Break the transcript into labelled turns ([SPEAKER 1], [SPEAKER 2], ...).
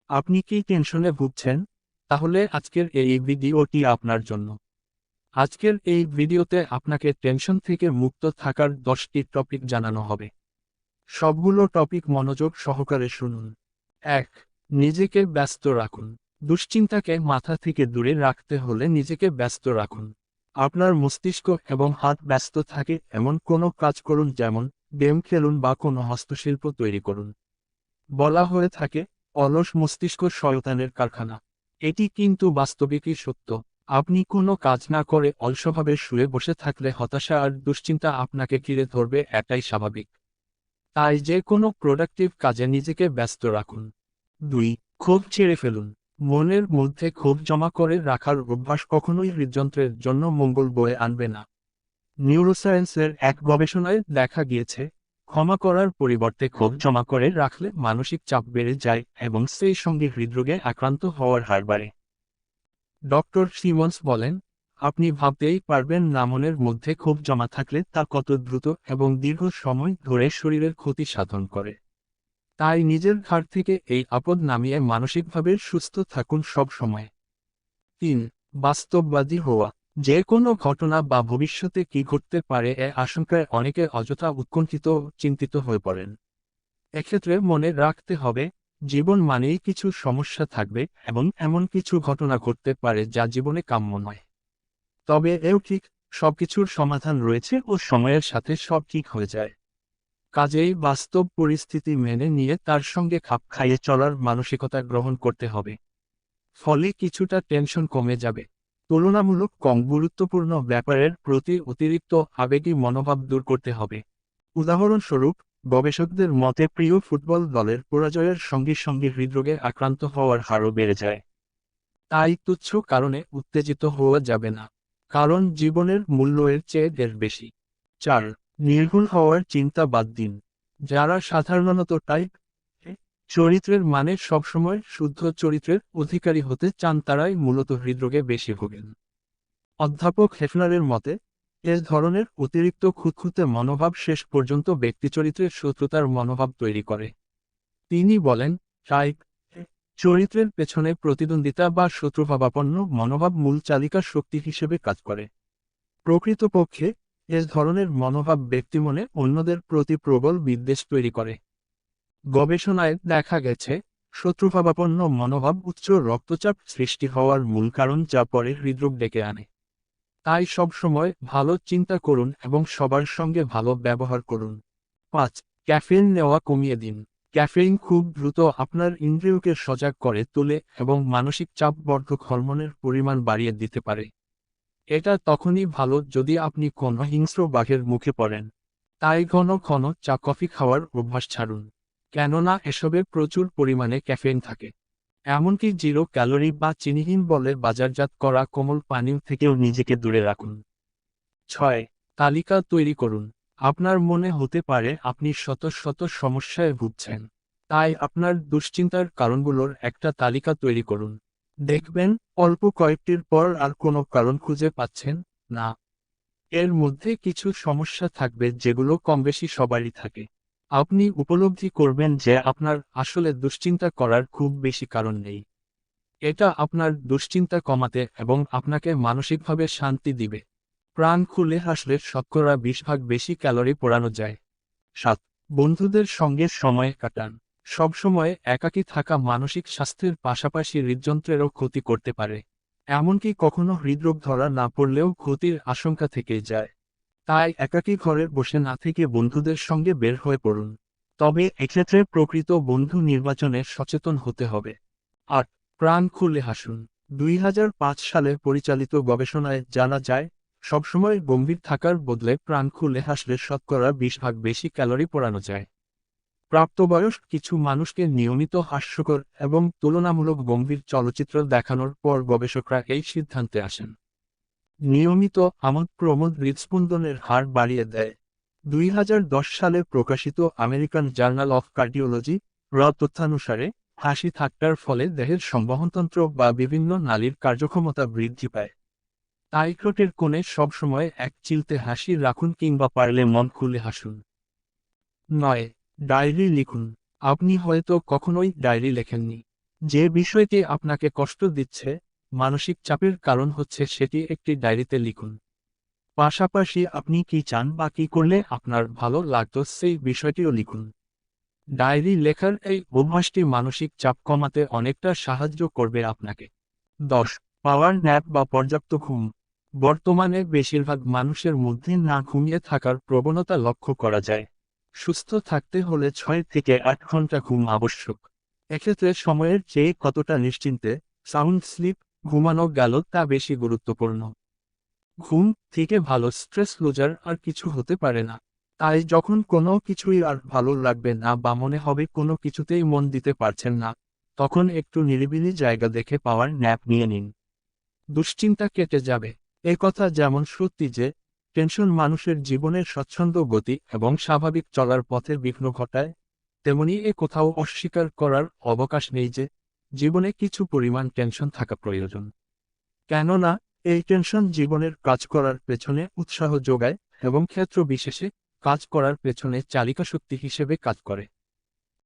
[SPEAKER 1] আপনি কি টেনশনে ভুগছেন? তাহলে আজকের এই ভিডিওটি আপনার জন্য। আজকের এই ভিডিওতে আপনাকে টেনশন থেকে মুক্ত থাকার 10টি টপিক জানানো হবে। সবগুলো টপিক মনোযোগ সহকারে শুনুন। ১. নিজেকে ব্যস্ত রাখুন। দুশ্চিন্তাকে মাথা থেকে দূরে রাখতে হলে নিজেকে ব্যস্ত রাখুন। আপনার মস্তিষ্ক এবং হাত ব্যস্ত থাকে এমন কোনো কাজ করুন, যেমন গেম খেলুন বা কোনো হস্তশিল্প তৈরি করুন। বলা হয়ে থাকে, অলস মস্তিষ্ক শয়তানের কারখানা। এটি কিন্তু বাস্তবিকই সত্য। আপনি কোনো কাজ না করে অলসভাবে শুয়ে বসে থাকলে হতাশা আর দুশ্চিন্তা আপনাকে ঘিরে ধরবে, এটাই স্বাভাবিক। তাই যে কোনো প্রোডাক্টিভ কাজে নিজেকে ব্যস্ত রাখুন। ২. ক্ষোভ ছেড়ে ফেলুন। মনের মধ্যে ক্ষোভ জমা করে রাখার অভ্যাস কখনোই হৃদযন্ত্রের জন্য মঙ্গল বয়ে আনবে না। নিউরোসায়েন্সের এক গবেষণায় দেখা গিয়েছে, ক্ষমা করার পরিবর্তে ক্ষোভ জমা করে রাখলে মানসিক চাপ বেড়ে যায় এবং সেই সঙ্গে হৃদরোগে আক্রান্ত হওয়ার হার বাড়ে। ডক্টর সিমন্স বলেন, আপনি ভাবতেই পারবেন না মনের মধ্যে ক্ষোভ জমা থাকলে তা কত দ্রুত এবং দীর্ঘ সময় ধরে শরীরের ক্ষতি সাধন করে। তাই নিজের ঘাড় থেকে এই আপদ নামিয়ে মানসিকভাবে সুস্থ থাকুন সব সময়। ৩. বাস্তববাদী হওয়া। যে কোনো ঘটনা বা ভবিষ্যতে কি ঘটতে পারে এ আশঙ্কায় অনেকে অযথা উৎকণ্ঠিত ও চিন্তিত হয়ে পড়েন। এক্ষেত্রে মনে রাখতে হবে, জীবন মানেই কিছু সমস্যা থাকবে এবং এমন কিছু ঘটনা ঘটতে পারে যা জীবনে কাম্য নয়। তবে এও ঠিক, সবকিছুর সমাধান রয়েছে ও সময়ের সাথে সব ঠিক হয়ে যায়। কাজেই বাস্তব পরিস্থিতি মেনে নিয়ে তার সঙ্গে খাপ খাইয়ে চলার মানসিকতা গ্রহণ করতে হবে। ফলে কিছুটা টেনশন কমে যাবে। তুলনামূলক কম গুরুত্বপূর্ণ ব্যাপারের প্রতি অতিরিক্ত আবেগী মনোভাব দূর করতে হবে। উদাহরণস্বরূপ, গবেষকদের মতে প্রিয় ফুটবল দলের পরাজয়ের সঙ্গে সঙ্গে হৃদরোগে আক্রান্ত হওয়ার হারও বেড়ে যায়। তাই তুচ্ছ কারণে উত্তেজিত হওয়া যাবে না, কারণ জীবনের মূল্য এর চেয়ে ঢের বেশি। ৪. নির্ভুল হওয়ার চিন্তা বাদ দিন। যারা সাধারণত টাইপ এ চরিত্রের মানে সবসময় শুদ্ধ চরিত্রের অধিকারী হতে চান, তারাই মূলত হৃদরোগে বেশি ভোগেন। অধ্যাপক হেফনারের মতে, এ ধরনের অতিরিক্ত খুঁতখুঁতে মনোভাব শেষ পর্যন্ত ব্যক্তিচরিত্রের শত্রুতার মনোভাব তৈরি করে। তিনি বলেন, টাইপ এ চরিত্রের পেছনে প্রতিদ্বন্দ্বিতা বা শত্রুভাবাপন্ন মনোভাব মূল চালিকা শক্তি হিসেবে কাজ করে। প্রকৃতপক্ষে এ ধরনের মনোভাব ব্যক্তিমনে অন্যদের প্রতি প্রবল বিদ্বেষ তৈরি করে। গবেষণায় দেখা গেছে, শত্রুভাবাপন্ন মনোভাব উচ্চ রক্তচাপ সৃষ্টি হওয়ার মূল কারণ, যা পরে হৃদরোগ ডেকে আনে। তাই সবসময় ভালো চিন্তা করুন এবং সবার সঙ্গে ভালো ব্যবহার করুন। ৫. ক্যাফেইন নেওয়া কমিয়ে দিন। ক্যাফেইন খুব দ্রুত আপনার ইন্দ্রিয়কে সজাগ করে তোলে এবং মানসিক চাপ বর্ধক হরমোনের পরিমাণ বাড়িয়ে দিতে পারে। এটা তখনই ভালো যদি আপনি কোনো হিংস্র বাঘের মুখে পড়েন। তাই ঘন ঘন চা কফি খাওয়ার অভ্যাস ছাড়ুন, কেননা এসবে প্রচুর পরিমাণে ক্যাফেইন থাকে। এমনকি জিরো ক্যালোরি বা চিনিহীন বলে বাজারজাত করা কোমল পানীয় থেকেও নিজেকে দূরে রাখুন। ৬. তালিকা তৈরি করুন। আপনার মনে হতে পারে আপনি শত শত সমস্যায় ভুগছেন। তাই আপনার দুশ্চিন্তার কারণগুলোর একটা তালিকা তৈরি করুন। দেখবেন, অল্প কয়েকটির পর আর কোনো কারণ খুঁজে পাচ্ছেন না। এর মধ্যে কিছু সমস্যা থাকবে যেগুলো কমবেশি সবারই থাকে। আপনি উপলব্ধি করবেন যে আপনার আসলে দুশ্চিন্তা করার খুব বেশি কারণ নেই। এটা আপনার দুশ্চিন্তা কমাতে এবং আপনাকে মানসিকভাবে শান্তি দিবে। প্রাণ খুলে হাসলে শতকরা 20 ভাগ বেশি ক্যালোরি পোড়ানো যায়। ৭. বন্ধুদের সঙ্গে সময় কাটান। সবসময় একাকী থাকা মানসিক স্বাস্থ্যের পাশাপাশি হৃদযন্ত্রেরও ক্ষতি করতে পারে। এমনকি কখনো হৃদরোগ ধরা না পড়লেও ক্ষতির আশঙ্কা থেকে যায়। তাই একাকী ঘরে বসে না থেকে বন্ধুদের সঙ্গে বের হয়ে পড়ুন। তবে এক্ষেত্রে প্রকৃত বন্ধু নির্বাচনে সচেতন হতে হবে। ৮. প্রাণ খুলে হাসুন। ২০০৫ সালে পরিচালিত গবেষণায় জানা যায়, সবসময় গম্ভীর থাকার বদলে প্রাণ খুলে হাসলে শতকরা 20 ভাগ বেশি ক্যালোরি পোড়ানো যায়। প্রাপ্তবয়স্ক কিছু মানুষকে নিয়মিত হাস্যকর এবং তুলনামূলক গম্ভীর চলচ্চিত্র দেখানোর পর গবেষকরা এই সিদ্ধান্তে আসেন। নিয়মিত আমোদ প্রমোদ হৃদস্পন্দনের হার বাড়িয়ে দেয়। ২০১০ সালে প্রকাশিত আমেরিকান জার্নাল অফ কার্ডিওলজি তথ্যানুসারে, হাসি ঠাট্টার ফলে দেহের সংবহনতন্ত্র বা বিভিন্ন নালীর কার্যক্ষমতা বৃদ্ধি পায়। তাই ঠোঁটের কোণে সবসময় এক চিলতে হাসি রাখুন কিংবা পারলে মন খুলে হাসুন। ৯. ডায়েরি লিখুন। আপনি হয়তো কখনোই ডায়েরি লেখেননি। যে বিষয়টি আপনাকে কষ্ট দিচ্ছে, মানসিক চাপের কারণ হচ্ছে সেটি একটি ডায়েরিতে লিখুন। পাশাপাশি আপনি কি চান বা কি করলে আপনার ভালো লাগতো সেই বিষয়টিও লিখুন। ডায়েরি লেখার এই অভ্যাসটি মানসিক চাপ কমাতে অনেকটা সাহায্য করবে আপনাকে। 10. পাওয়ার ন্যাপ বা পর্যাপ্ত ঘুম। বর্তমানে বেশিরভাগ মানুষের মধ্যে না ঘুমিয়ে থাকার প্রবণতা লক্ষ্য করা যায়। সুস্থ থাকতে হলে 6 থেকে 8 ঘন্টা ঘুম আবশ্যক। এক্ষেত্রে সময়ের চেয়ে কতটা নিশ্চিন্তে সাউন্ড স্লিপ ঘুমানো গেল তা বেশি গুরুত্বপূর্ণ। ঘুম থেকে ভালো স্ট্রেস লুজার আর কিছু হতে পারে না। তাই যখন কোনো কিছুই আর ভালো লাগবে না বা মনে হবে কোনো কিছুতেই মন দিতে পারছেন না, তখন একটু নিরিবিলি জায়গা দেখে পাওয়ার ন্যাপ নিয়ে নিন। দুশ্চিন্তা কেটে যাবে। এ কথা যেমন সত্যি যে টেনশন মানুষের জীবনের স্বচ্ছন্দ গতি এবং স্বাভাবিক চলার পথে বিঘ্ন ঘটায়, তেমনি এ কোথাও অস্বীকার করার অবকাশ নেই যে জীবনে কিছু পরিমাণ টেনশন থাকা প্রয়োজন। কেননা এই টেনশন জীবনের কাজ করার পেছনে উৎসাহ যোগায় এবং ক্ষেত্র বিশেষে কাজ করার পেছনে চালিকা শক্তি হিসেবে কাজ করে।